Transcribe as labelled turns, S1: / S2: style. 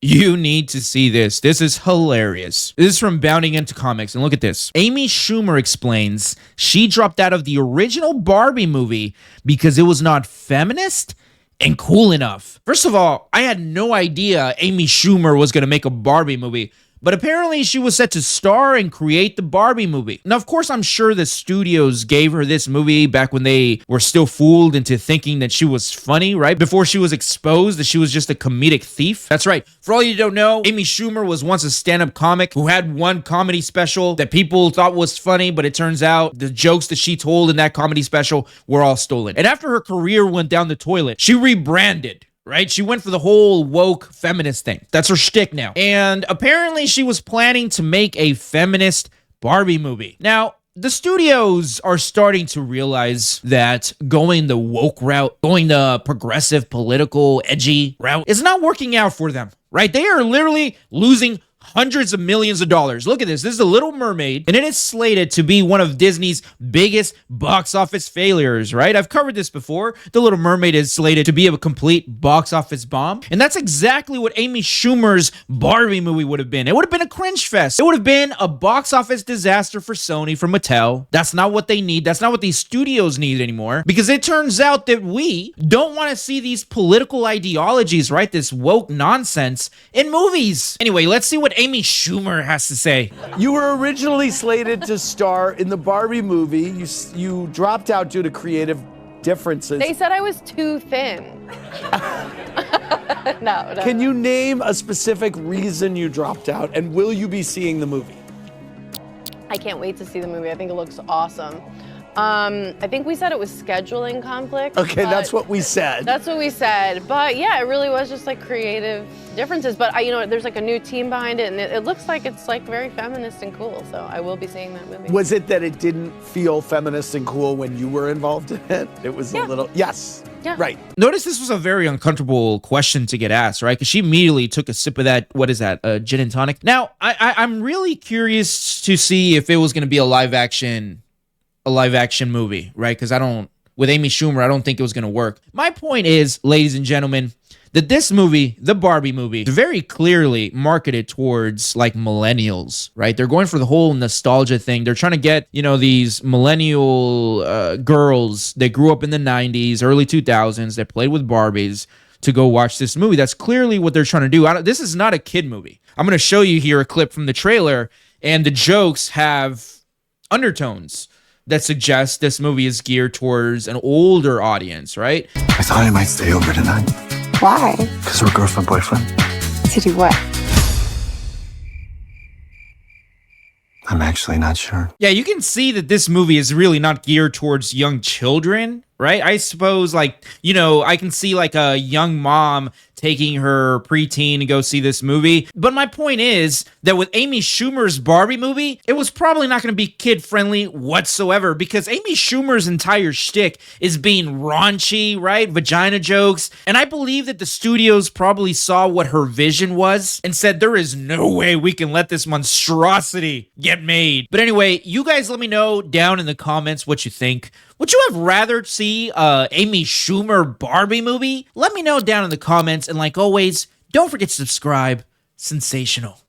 S1: You need to see this. This is hilarious. This is from Bounding Into Comics, and look at this. Amy Schumer explains she dropped out of the original Barbie movie because it was not feminist and cool enough. First of all, I had no idea Amy Schumer was going to make a Barbie movie. But apparently she was set to star and create the Barbie movie. Now, of course, I'm sure the studios gave her this movie back when they were still fooled into thinking that she was funny, right? Before she was exposed that she was just a comedic thief. That's right. For all you don't know, Amy Schumer was once a stand-up comic who had one comedy special that people thought was funny, but it turns out the jokes that she told in that comedy special were all stolen. And after her career went down the toilet, she rebranded. Right? She went for the whole woke feminist thing. That's her shtick now. And apparently she was planning to make a feminist Barbie movie. Now, the studios are starting to realize that going the woke route, going the progressive, political, edgy route is not working out for them, right? They are literally losing hundreds of millions of dollars. Look at this. This is The Little Mermaid, and it is slated to be one of Disney's biggest box office failures, right? I've covered this before. The Little Mermaid is slated to be a complete box office bomb, and that's exactly what Amy Schumer's Barbie movie would have been. It would have been a cringe fest. It would have been a box office disaster for Sony, for Mattel. That's not what they need. That's not what these studios need anymore, because it turns out that we don't want to see these political ideologies, right? This woke nonsense in movies. Anyway, let's see what Amy Schumer has to say.
S2: You were originally slated to star in the Barbie movie. You dropped out due to creative differences.
S3: They said I was too thin. No.
S2: Can you name a specific reason you dropped out, and will you be seeing the movie?
S3: I can't wait to see the movie. I think it looks awesome. I think we said it was scheduling conflict.
S2: Okay, that's what we said.
S3: That's what we said. But yeah, it really was just like creative differences. But there's like a new team behind it, and it looks like it's like very feminist and cool. So I will be seeing that movie.
S2: Was it that it didn't feel feminist and cool when you were involved in it? It was a little, yes.
S3: Yeah.
S2: Right.
S1: Notice this was a very uncomfortable question to get asked, right? Because she immediately took a sip of that, what is that, gin and tonic? Now, I'm really curious to see if it was going to be a live action movie, right? Because with Amy Schumer, I don't think it was going to work. My point is, ladies and gentlemen, that this movie, the Barbie movie, is very clearly marketed towards like millennials, right? They're going for the whole nostalgia thing. They're trying to get, these millennial girls that grew up in the 90s, early 2000s, that played with Barbies to go watch this movie. That's clearly what they're trying to do. This is not a kid movie. I'm going to show you here a clip from the trailer, and the jokes have undertones that suggest this movie is geared towards an older audience, right?
S4: I thought I might stay over tonight.
S5: Why?
S4: Because we're girlfriend, boyfriend.
S5: To do what?
S4: I'm actually not sure.
S1: Yeah, you can see that this movie is really not geared towards young children, right? I suppose, I can see like a young mom taking her preteen to go see this movie. But my point is that with Amy Schumer's Barbie movie, it was probably not going to be kid-friendly whatsoever, because Amy Schumer's entire shtick is being raunchy, right? Vagina jokes. And I believe that the studios probably saw what her vision was and said, there is no way we can let this monstrosity get made. But anyway, you guys let me know down in the comments what you think. Would you have rather see Amy Schumer Barbie movie? Let me know down in the comments. And like always, don't forget to subscribe. Sensational.